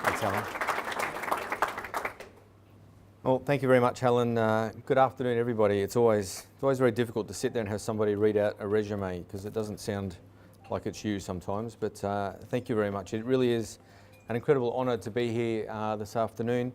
Thanks, Helen. Well, thank you very much, Helen. Good afternoon, everybody. It's always very difficult to sit there and have somebody read out a resume because it doesn't sound like it's you sometimes, but thank you very much. It really is an incredible honour to be here this afternoon,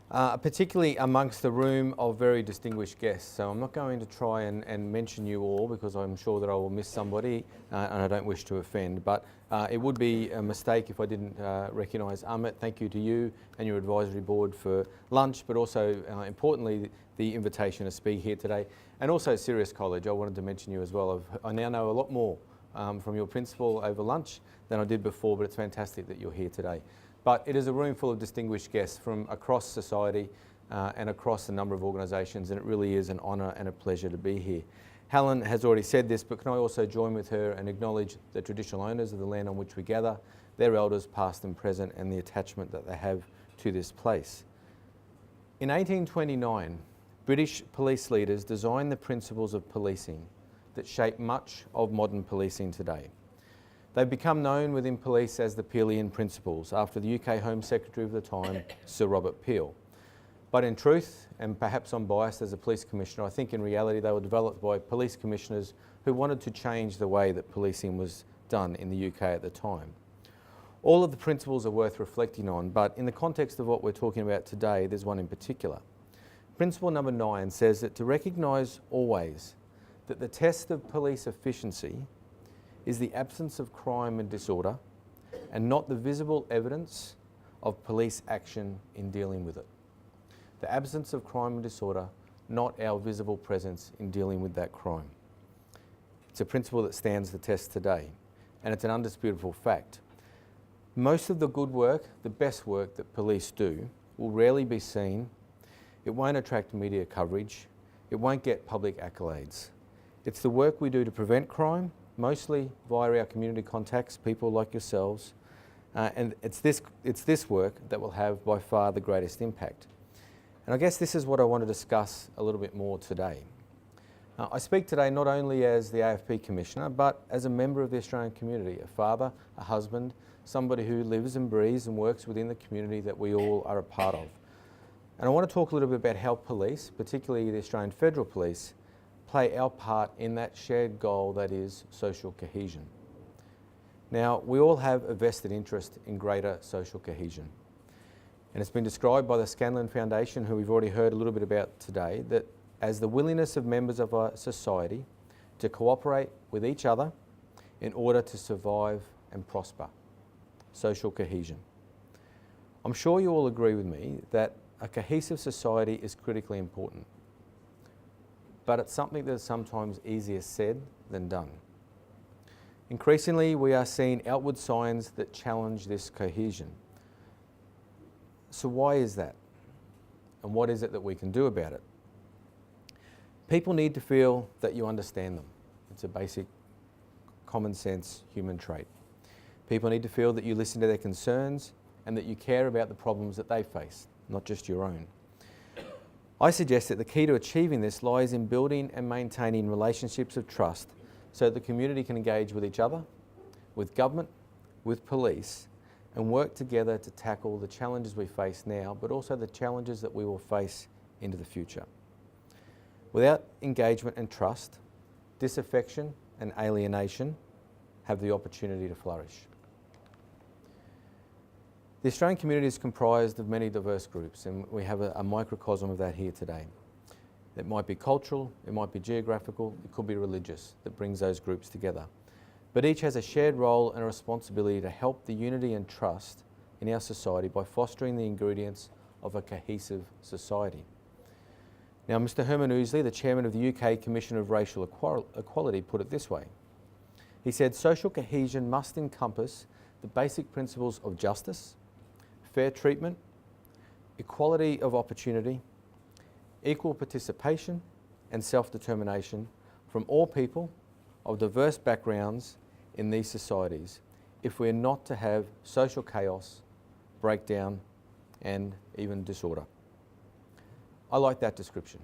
particularly amongst the room of very distinguished guests. So I'm not going to try and mention you all because I'm sure that I will miss somebody and I don't wish to offend, but it would be a mistake if I didn't recognise Amit. Thank you to you and your advisory board for lunch, but also importantly the invitation to speak here today, and also Sirius College. I wanted to mention you as well. I now know a lot more from your principal over lunch than I did before, but it's fantastic that you're here today. But it is a room full of distinguished guests from across society and across a number of organisations, and it really is an honour and a pleasure to be here. Helen has already said this, but can I also join with her and acknowledge the traditional owners of the land on which we gather, their elders past and present, and the attachment that they have to this place. In 1829, British police leaders designed the principles of policing that shape much of modern policing today. They've become known within police as the Peelian Principles, after the UK Home Secretary of the time, Sir Robert Peel. But in truth, and perhaps I'm biased as a police commissioner, I think in reality they were developed by police commissioners who wanted to change the way that policing was done in the UK at the time. All of the principles are worth reflecting on, but in the context of what we're talking about today, there's one in particular. Principle number 9 says that to recognise always that the test of police efficiency is the absence of crime and disorder and not the visible evidence of police action in dealing with it. The absence of crime and disorder, not our visible presence in dealing with that crime. It's a principle that stands the test today, and it's an undisputable fact. Most of the good work, the best work that police do, will rarely be seen. It won't attract media coverage. It won't get public accolades. It's the work we do to prevent crime, mostly via our community contacts, people like yourselves, and it's this work that will have by far the greatest impact. And I guess this is what I want to discuss a little bit more today. I speak today not only as the AFP Commissioner, but as a member of the Australian community, a father, a husband, somebody who lives and breathes and works within the community that we all are a part of. And I want to talk a little bit about how police, particularly the Australian Federal Police, play our part in that shared goal that is social cohesion. Now, we all have a vested interest in greater social cohesion. And it's been described by the Scanlon Foundation, who we've already heard a little bit about today, that as the willingness of members of our society to cooperate with each other in order to survive and prosper. Social cohesion. I'm sure you all agree with me that a cohesive society is critically important. But it's something that is sometimes easier said than done. Increasingly, we are seeing outward signs that challenge this cohesion. So why is that? And what is it that we can do about it? People need to feel that you understand them. It's a basic common sense human trait. People need to feel that you listen to their concerns and that you care about the problems that they face, not just your own. I suggest that the key to achieving this lies in building and maintaining relationships of trust so that the community can engage with each other, with government, with police, and work together to tackle the challenges we face now, but also the challenges that we will face into the future. Without engagement and trust, disaffection and alienation have the opportunity to flourish. The Australian community is comprised of many diverse groups, and we have a microcosm of that here today. It might be cultural, it might be geographical, it could be religious that brings those groups together. But each has a shared role and a responsibility to help the unity and trust in our society by fostering the ingredients of a cohesive society. Now, Mr. Herman Ousley, the chairman of the UK Commission of Racial Equality, put it this way. He said, social cohesion must encompass the basic principles of justice, fair treatment, equality of opportunity, equal participation and self-determination from all people of diverse backgrounds in these societies if we're not to have social chaos, breakdown and even disorder. I like that description.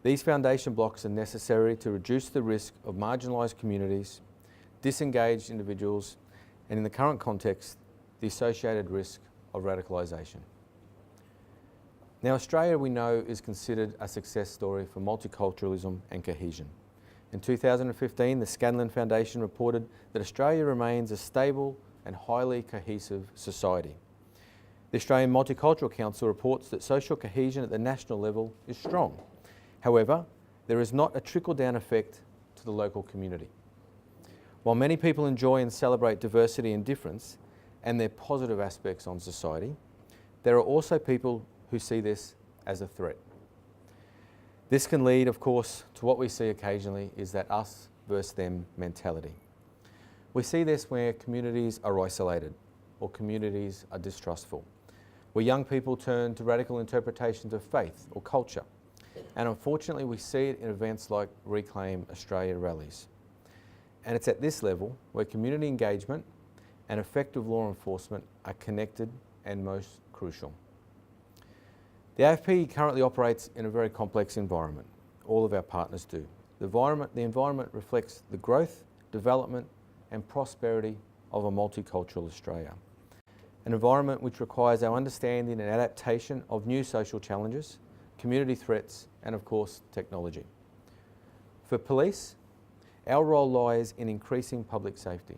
These foundation blocks are necessary to reduce the risk of marginalised communities, disengaged individuals, and in the current context, the associated risk of radicalisation. Now, Australia, we know, is considered a success story for multiculturalism and cohesion. In 2015, the Scanlon Foundation reported that Australia remains a stable and highly cohesive society. The Australian Multicultural Council reports that social cohesion at the national level is strong. However, there is not a trickle-down effect to the local community. While many people enjoy and celebrate diversity and difference and their positive aspects on society, there are also people who see this as a threat. This can lead, of course, to what we see occasionally is that us versus them mentality. We see this where communities are isolated or communities are distrustful, where young people turn to radical interpretations of faith or culture. And unfortunately, we see it in events like Reclaim Australia rallies. And it's at this level where community engagement and effective law enforcement are connected and most crucial. The AFP currently operates in a very complex environment. All of our partners do. The environment reflects the growth, development and prosperity of a multicultural Australia. An environment which requires our understanding and adaptation of new social challenges, community threats and of course technology. For police, our role lies in increasing public safety,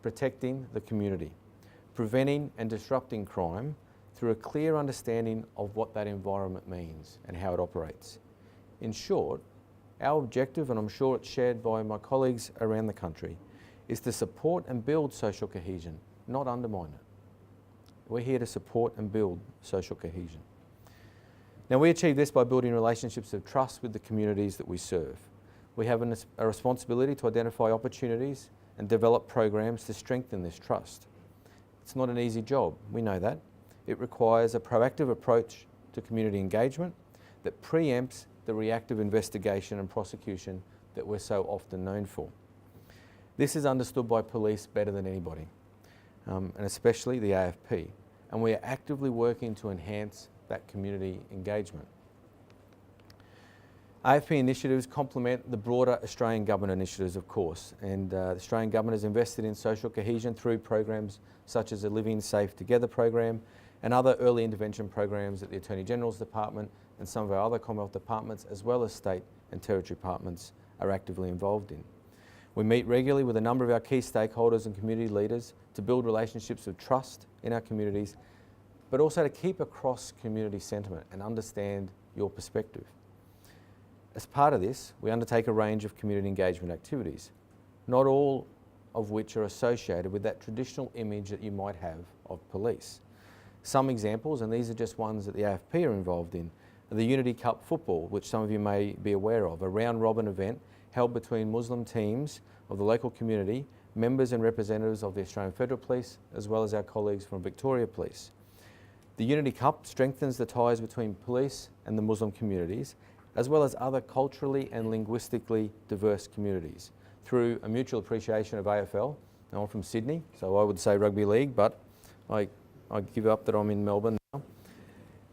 protecting the community, preventing and disrupting crime through a clear understanding of what that environment means and how it operates. In short, our objective, and I'm sure it's shared by my colleagues around the country, is to support and build social cohesion, not undermine it. We're here to support and build social cohesion. Now, we achieve this by building relationships of trust with the communities that we serve. We have a responsibility to identify opportunities and develop programs to strengthen this trust. It's not an easy job, we know that. It requires a proactive approach to community engagement that preempts the reactive investigation and prosecution that we're so often known for. This is understood by police better than anybody, and especially the AFP, and we are actively working to enhance that community engagement. AFP initiatives complement the broader Australian Government initiatives, of course, and the Australian Government has invested in social cohesion through programs such as the Living Safe Together program and other early intervention programs that the Attorney General's Department and some of our other Commonwealth departments, as well as state and territory departments, are actively involved in. We meet regularly with a number of our key stakeholders and community leaders to build relationships of trust in our communities, but also to keep across community sentiment and understand your perspective. As part of this, we undertake a range of community engagement activities, not all of which are associated with that traditional image that you might have of police. Some examples, and these are just ones that the AFP are involved in, are the Unity Cup football, which some of you may be aware of, a round-robin event held between Muslim teams of the local community, members and representatives of the Australian Federal Police, as well as our colleagues from Victoria Police. The Unity Cup strengthens the ties between police and the Muslim communities, as well as other culturally and linguistically diverse communities, through a mutual appreciation of AFL. Now, I'm from Sydney, so I would say rugby league, but I give up that I'm in Melbourne now.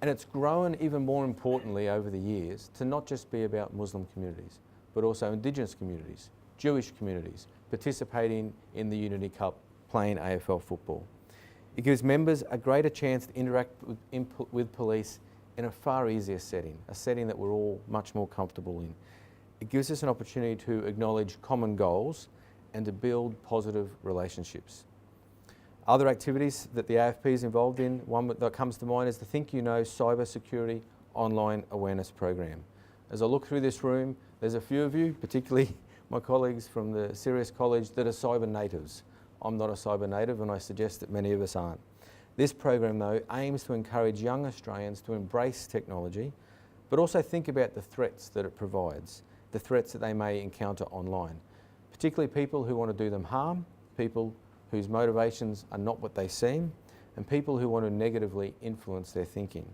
And it's grown even more importantly over the years to not just be about Muslim communities, but also Indigenous communities, Jewish communities, participating in the Unity Cup, playing AFL football. It gives members a greater chance to interact with police in a far easier setting, a setting that we're all much more comfortable in. It gives us an opportunity to acknowledge common goals and to build positive relationships. Other activities that the AFP is involved in, one that comes to mind is the Think You Know Cyber Security Online Awareness Program. As I look through this room, there's a few of you, particularly my colleagues from the Sirius College, that are cyber natives. I'm not a cyber native, and I suggest that many of us aren't. This program, though, aims to encourage young Australians to embrace technology, but also think about the threats that it provides, the threats that they may encounter online, particularly people who want to do them harm, people whose motivations are not what they seem, and people who want to negatively influence their thinking.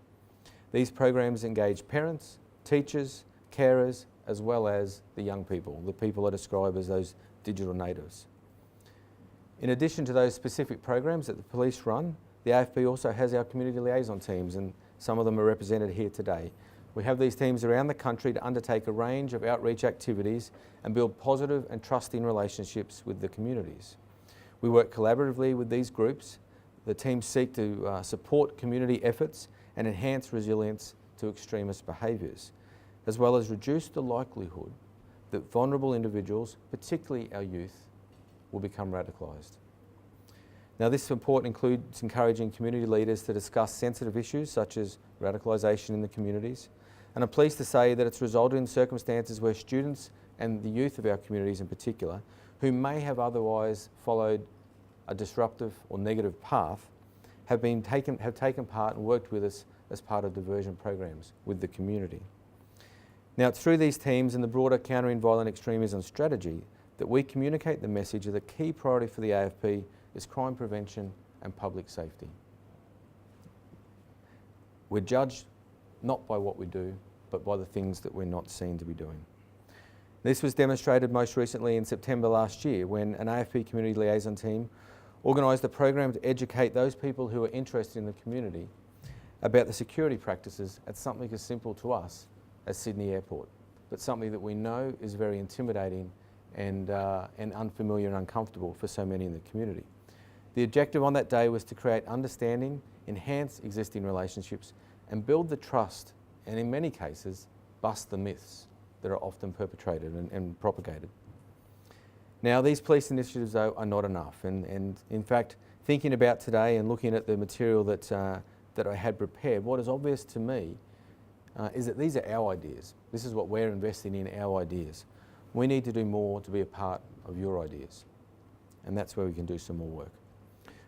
These programs engage parents, teachers, carers, as well as the young people, the people I describe as those digital natives. In addition to those specific programs that the police run, the AFP also has our community liaison teams, and some of them are represented here today. We have these teams around the country to undertake a range of outreach activities and build positive and trusting relationships with the communities. We work collaboratively with these groups The teams seek to support community efforts and enhance resilience to extremist behaviours, as well as reduce the likelihood that vulnerable individuals, particularly our youth, will become radicalised. Now, this support includes encouraging community leaders to discuss sensitive issues such as radicalisation in the communities, and I'm pleased to say that it's resulted in circumstances where students and the youth of our communities in particular, who may have otherwise followed a disruptive or negative path, have taken part and worked with us as part of diversion programs with the community. Now, it's through these teams and the broader countering violent extremism strategy that we communicate the message that the key priority for the AFP is crime prevention and public safety. We're judged not by what we do, but by the things that we're not seen to be doing. This was demonstrated most recently in September last year when an AFP community liaison team organised a program to educate those people who are interested in the community about the security practices at something as simple to us as Sydney Airport, but something that we know is very intimidating and unfamiliar and uncomfortable for so many in the community. The objective on that day was to create understanding, enhance existing relationships, and build the trust, and in many cases, bust the myths that are often perpetrated and propagated. Now, these police initiatives, though, are not enough, and in fact, thinking about today and looking at the material that I had prepared, what is obvious to me is that these are our ideas. This is what we're investing in, our ideas. We need to do more to be a part of your ideas, and that's where we can do some more work.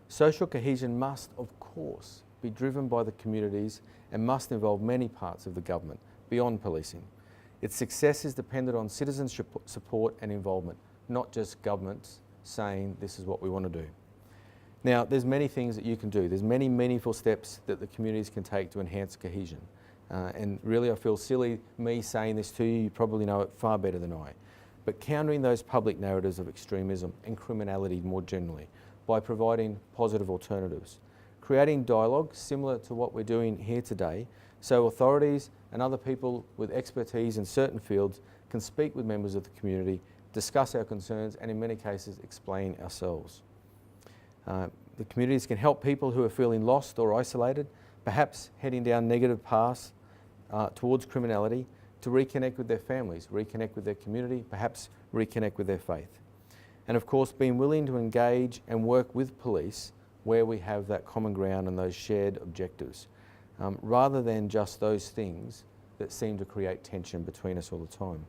Social cohesion must, of course, be driven by the communities and must involve many parts of the government, beyond policing. Its success is dependent on citizenship support and involvement, not just governments saying this is what we want to do. Now, there's many things that you can do. There's many meaningful steps that the communities can take to enhance cohesion. And really, I feel silly me saying this to you. You probably know it far better than I. But countering those public narratives of extremism and criminality more generally by providing positive alternatives. Creating dialogue similar to what we're doing here today, so authorities and other people with expertise in certain fields can speak with members of the community, discuss our concerns, and in many cases explain ourselves. The communities can help people who are feeling lost or isolated, perhaps heading down negative paths towards criminality, to reconnect with their families, reconnect with their community, perhaps reconnect with their faith. And of course, being willing to engage and work with police where we have that common ground and those shared objectives, rather than just those things that seem to create tension between us all the time.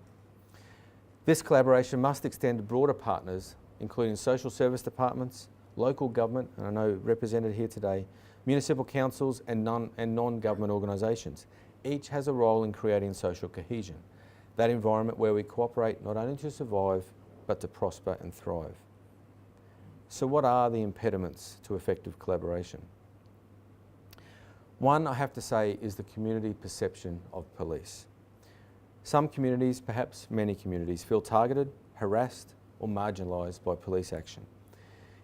This collaboration must extend to broader partners, including social service departments, local government, and I know represented here today, municipal councils and non-government organisations. Each has a role in creating social cohesion, that environment where we cooperate not only to survive, but to prosper and thrive. So what are the impediments to effective collaboration? One, I have to say, is the community perception of police. Some communities, perhaps many communities, feel targeted, harassed, or marginalised by police action.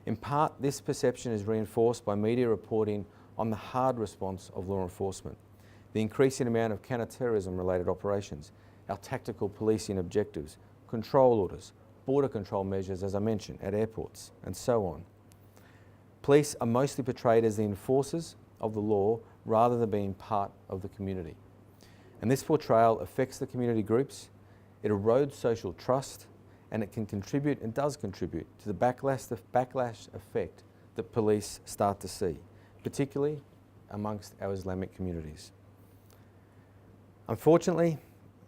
In part, this perception is reinforced by media reporting on the hard response of law enforcement, the increasing amount of counter-terrorism related operations, our tactical policing objectives, control orders, border control measures, as I mentioned, at airports, and so on. Police are mostly portrayed as the enforcers of the law rather than being part of the community. And this portrayal affects the community groups, it erodes social trust, and it can contribute, and does contribute, to the backlash effect that police start to see, particularly amongst our Islamic communities. Unfortunately,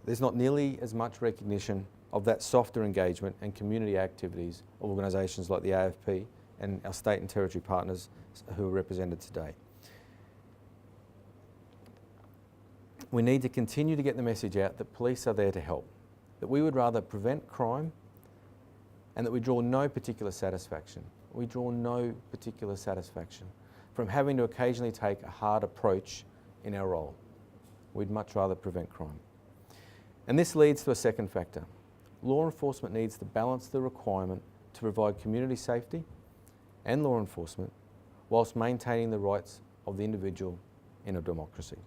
there's not nearly as much recognition of that softer engagement and community activities of organisations like the AFP and our state and territory partners who are represented today. We need to continue to get the message out that police are there to help, that we would rather prevent crime and that we draw no particular satisfaction. We draw no particular satisfaction from having to occasionally take a hard approach in our role. We'd much rather prevent crime. And this leads to a second factor. Law enforcement needs to balance the requirement to provide community safety and law enforcement whilst maintaining the rights of the individual in a democracy.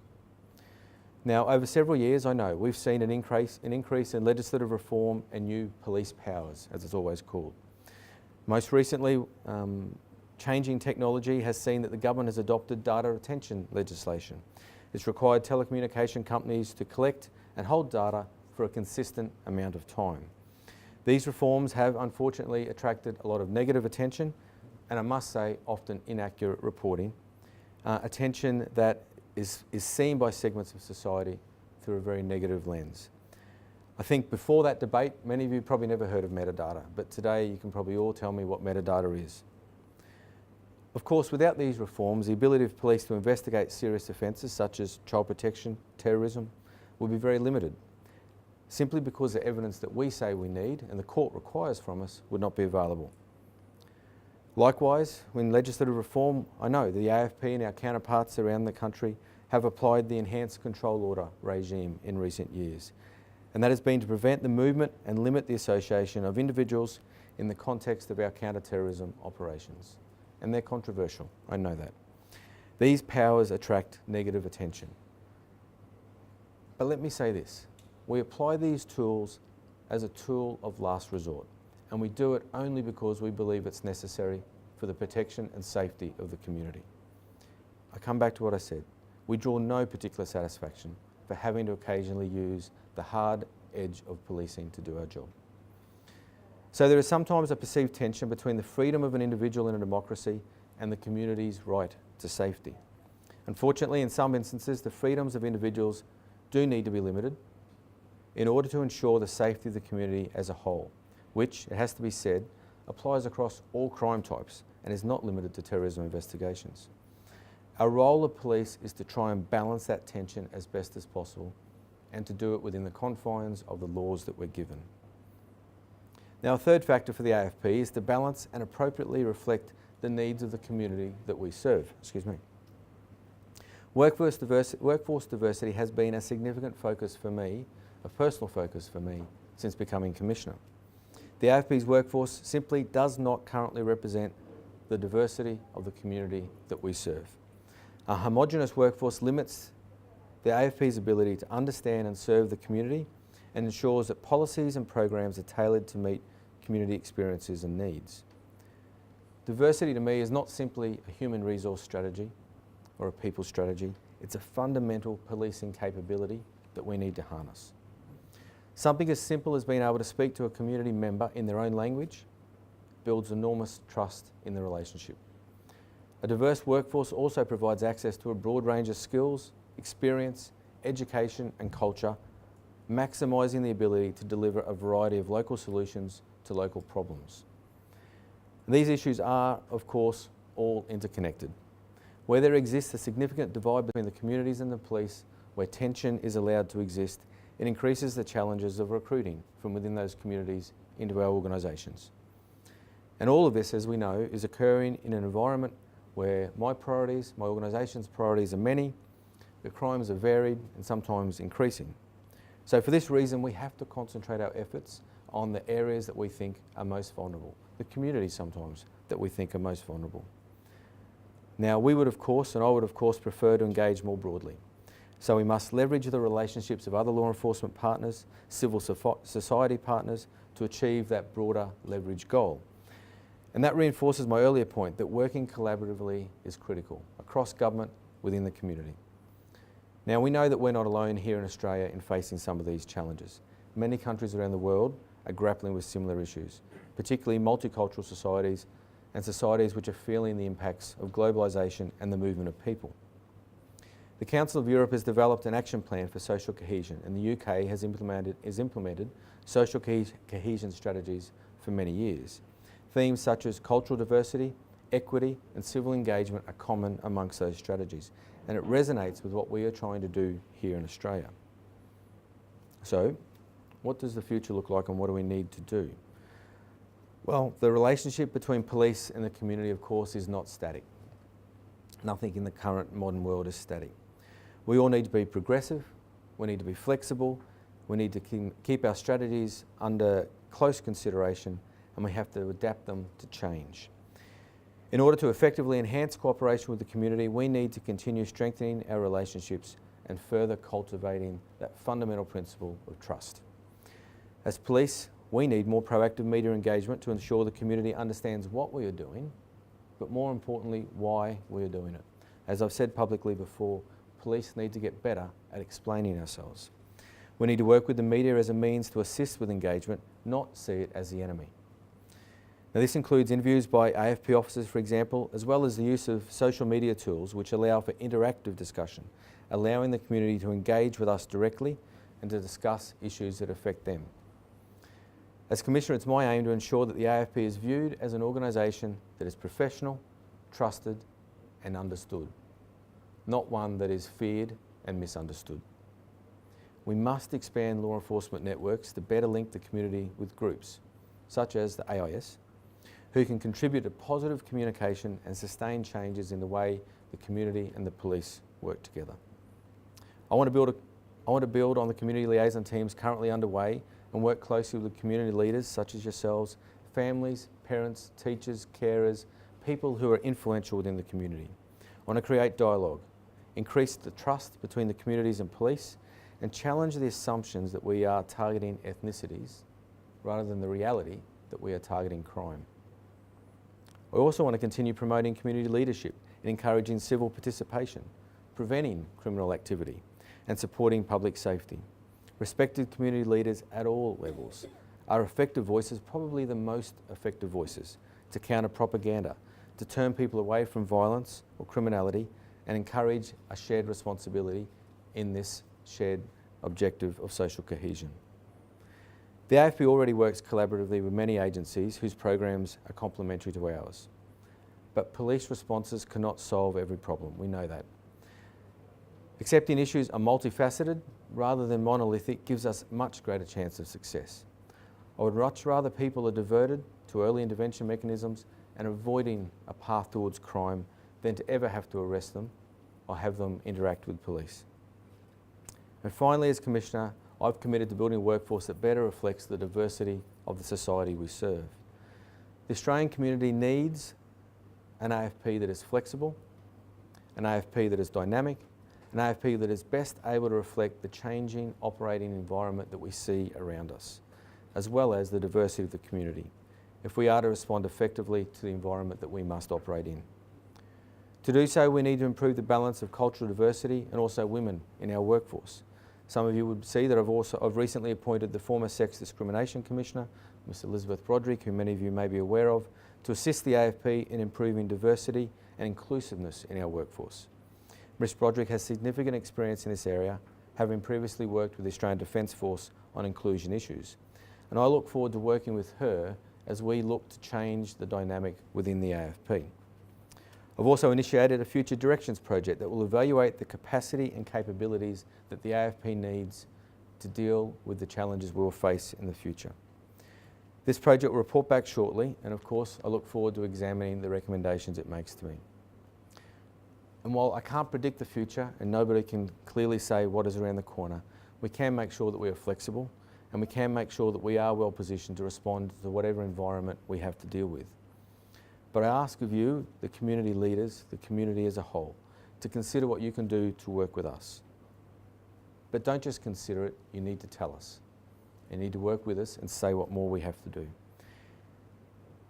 Now, over several years, I know, we've seen an increase in legislative reform and new police powers, as it's always called. Most recently, Changing technology has seen that the government has adopted data retention legislation. It's required telecommunication companies to collect and hold data for a consistent amount of time. These reforms have unfortunately attracted a lot of negative attention, and I must say often inaccurate reporting, attention that is seen by segments of society through a very negative lens. I think before that debate, many of you probably never heard of metadata, but today you can probably all tell me what metadata is. Of course, without these reforms, the ability of police to investigate serious offences such as child protection, terrorism, will be very limited, simply because the evidence that we say we need and the court requires from us would not be available. Likewise, when legislative reform, I know the AFP and our counterparts around the country have applied the enhanced control order regime in recent years, and that has been to prevent the movement and limit the association of individuals in the context of our counter-terrorism operations. And they're controversial, I know that. These powers attract negative attention. But let me say this, we apply these tools as a tool of last resort, and we do it only because we believe it's necessary for the protection and safety of the community. I come back to what I said. We draw no particular satisfaction for having to occasionally use the hard edge of policing to do our job. So there is sometimes a perceived tension between the freedom of an individual in a democracy and the community's right to safety. Unfortunately, in some instances, the freedoms of individuals do need to be limited in order to ensure the safety of the community as a whole, which, it has to be said, applies across all crime types and is not limited to terrorism investigations. Our role of police is to try and balance that tension as best as possible and to do it within the confines of the laws that we're given. Now, a third factor for the AFP is to balance and appropriately reflect the needs of the community that we serve. Workforce diversity has been a significant focus for me, a personal focus for me, since becoming Commissioner. The AFP's workforce simply does not currently represent the diversity of the community that we serve. A homogenous workforce limits the AFP's ability to understand and serve the community and ensures that policies and programs are tailored to meet community experiences and needs. Diversity to me is not simply a human resource strategy or a people strategy, it's a fundamental policing capability that we need to harness. Something as simple as being able to speak to a community member in their own language builds enormous trust in the relationship. A diverse workforce also provides access to a broad range of skills, experience, education and culture, maximising the ability to deliver a variety of local solutions to local problems. And these issues are, of course, all interconnected. Where there exists a significant divide between the communities and the police, where tension is allowed to exist, it increases the challenges of recruiting from within those communities into our organisations. And all of this, as we know, is occurring in an environment where my priorities, my organisation's priorities are many, the crimes are varied and sometimes increasing. So for this reason, we have to concentrate our efforts on the areas that we think are most vulnerable, the communities sometimes that we think are most vulnerable. Now, we would of course, and I would of course, prefer to engage more broadly. So we must leverage the relationships of other law enforcement partners, civil society partners, to achieve that broader leverage goal. And that reinforces my earlier point that working collaboratively is critical across government, within the community. Now, we know that we're not alone here in Australia in facing some of these challenges. Many countries around the world are grappling with similar issues, particularly multicultural societies and societies which are feeling the impacts of globalisation and the movement of people. The Council of Europe has developed an action plan for social cohesion, and the UK has implemented social cohesion strategies for many years. Themes such as cultural diversity, equity and civil engagement are common amongst those strategies, and it resonates with what we are trying to do here in Australia. So, what does the future look like and what do we need to do? Well, the relationship between police and the community, of course, is not static. Nothing in the current modern world is static. We all need to be progressive, we need to be flexible, we need to keep our strategies under close consideration, and we have to adapt them to change. In order to effectively enhance cooperation with the community, we need to continue strengthening our relationships and further cultivating that fundamental principle of trust. As police, we need more proactive media engagement to ensure the community understands what we are doing but more importantly, why we are doing it. As I've said publicly before, police need to get better at explaining ourselves. We need to work with the media as a means to assist with engagement, not see it as the enemy. Now, this includes interviews by AFP officers, for example, as well as the use of social media tools which allow for interactive discussion, allowing the community to engage with us directly and to discuss issues that affect them. As Commissioner, it's my aim to ensure that the AFP is viewed as an organisation that is professional, trusted and understood, not one that is feared and misunderstood. We must expand law enforcement networks to better link the community with groups, such as the AIS, who can contribute to positive communication and sustain changes in the way the community and the police work together. I want to build on the community liaison teams currently underway and work closely with community leaders such as yourselves, families, parents, teachers, carers, people who are influential within the community. I want to create dialogue, increase the trust between the communities and police, and challenge the assumptions that we are targeting ethnicities rather than the reality that we are targeting crime. I also want to continue promoting community leadership and encouraging civil participation, preventing criminal activity and supporting public safety. Respected community leaders at all levels are effective voices, probably the most effective voices, to counter propaganda, to turn people away from violence or criminality and encourage a shared responsibility in this shared objective of social cohesion. The AFP already works collaboratively with many agencies whose programs are complementary to ours. But police responses cannot solve every problem, we know that. Accepting issues are multifaceted rather than monolithic gives us much greater chance of success. I would much rather people are diverted to early intervention mechanisms and avoiding a path towards crime than to ever have to arrest them or have them interact with police. And finally, as Commissioner, I've committed to building a workforce that better reflects the diversity of the society we serve. The Australian community needs an AFP that is flexible, an AFP that is dynamic, an AFP that is best able to reflect the changing operating environment that we see around us, as well as the diversity of the community, if we are to respond effectively to the environment that we must operate in. To do so, we need to improve the balance of cultural diversity and also women in our workforce. Some of you would see that I've recently appointed the former Sex Discrimination Commissioner, Ms Elizabeth Broderick, who many of you may be aware of, to assist the AFP in improving diversity and inclusiveness in our workforce. Ms Broderick has significant experience in this area, having previously worked with the Australian Defence Force on inclusion issues. And I look forward to working with her as we look to change the dynamic within the AFP. I've also initiated a future directions project that will evaluate the capacity and capabilities that the AFP needs to deal with the challenges we will face in the future. This project will report back shortly, and of course I look forward to examining the recommendations it makes to me. And while I can't predict the future and nobody can clearly say what is around the corner, we can make sure that we are flexible and we can make sure that we are well positioned to respond to whatever environment we have to deal with. But I ask of you, the community leaders, the community as a whole, to consider what you can do to work with us. But don't just consider it, you need to tell us. You need to work with us and say what more we have to do.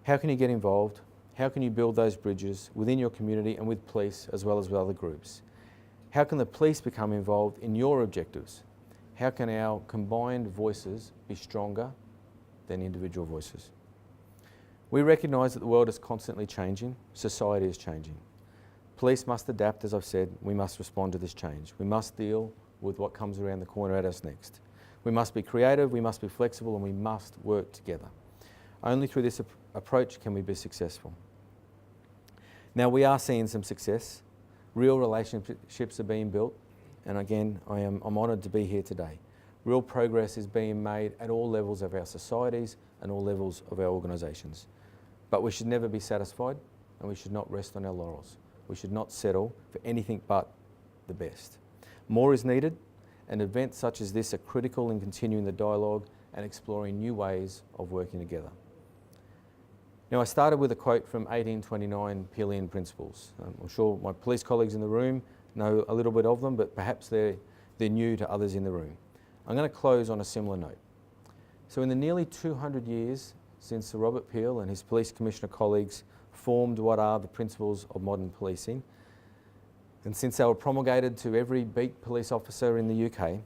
How can you get involved? How can you build those bridges within your community and with police as well as with other groups? How can the police become involved in your objectives? How can our combined voices be stronger than individual voices? We recognise that the world is constantly changing, society is changing. Police must adapt, as I've said, we must respond to this change. We must deal with what comes around the corner at us next. We must be creative, we must be flexible, and we must work together. Only through this approach can we be successful. Now, we are seeing some success. Real relationships are being built, and again, I'm honoured to be here today. Real progress is being made at all levels of our societies and all levels of our organisations. But we should never be satisfied, and we should not rest on our laurels. We should not settle for anything but the best. More is needed, and events such as this are critical in continuing the dialogue and exploring new ways of working together. Now, I started with a quote from 1829 Peelian Principles. I'm sure my police colleagues in the room know a little bit of them, but perhaps they're new to others in the room. I'm going to close on a similar note. So in the nearly 200 years since Sir Robert Peel and his police commissioner colleagues formed what are the principles of modern policing. And since they were promulgated to every beat police officer in the UK,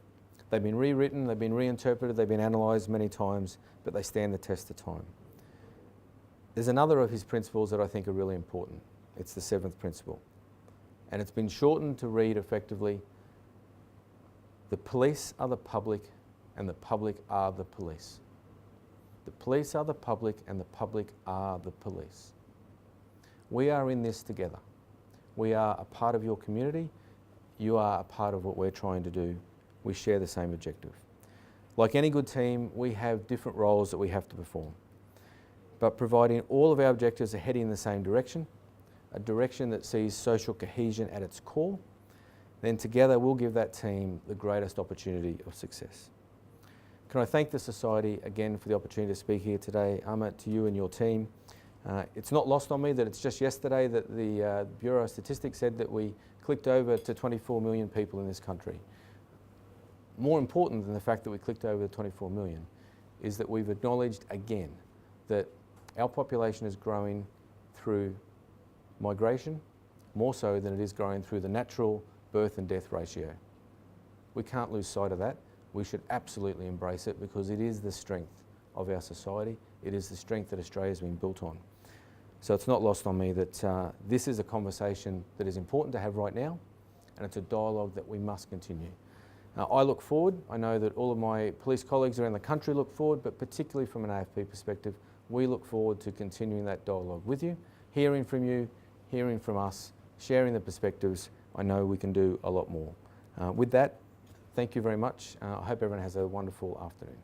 they've been rewritten, they've been reinterpreted, they've been analysed many times, but they stand the test of time. There's another of his principles that I think are really important. It's the 7th principle. And it's been shortened to read effectively, the police are the public and the public are the police. The police are the public and the public are the police. We are in this together. We are a part of your community. You are a part of what we're trying to do. We share the same objective. Like any good team, we have different roles that we have to perform. But providing all of our objectives are heading in the same direction, a direction that sees social cohesion at its core, then together we'll give that team the greatest opportunity of success. Can I thank the Society again for the opportunity to speak here today. Amit, to you and your team. It's not lost on me that it's just yesterday that the Bureau of Statistics said that we clicked over to 24 million people in this country. More important than the fact that we clicked over the 24 million is that we've acknowledged again that our population is growing through migration, more so than it is growing through the natural birth and death ratio. We can't lose sight of that. We should absolutely embrace it because it is the strength of our society. It is the strength that Australia has been built on. So it's not lost on me that this is a conversation that is important to have right now, and it's a dialogue that we must continue. I look forward. I know that all of my police colleagues around the country look forward, but particularly from an AFP perspective, we look forward to continuing that dialogue with you, hearing from you, hearing from us, sharing the perspectives. I know we can do a lot more. With that, thank you very much. I hope everyone has a wonderful afternoon.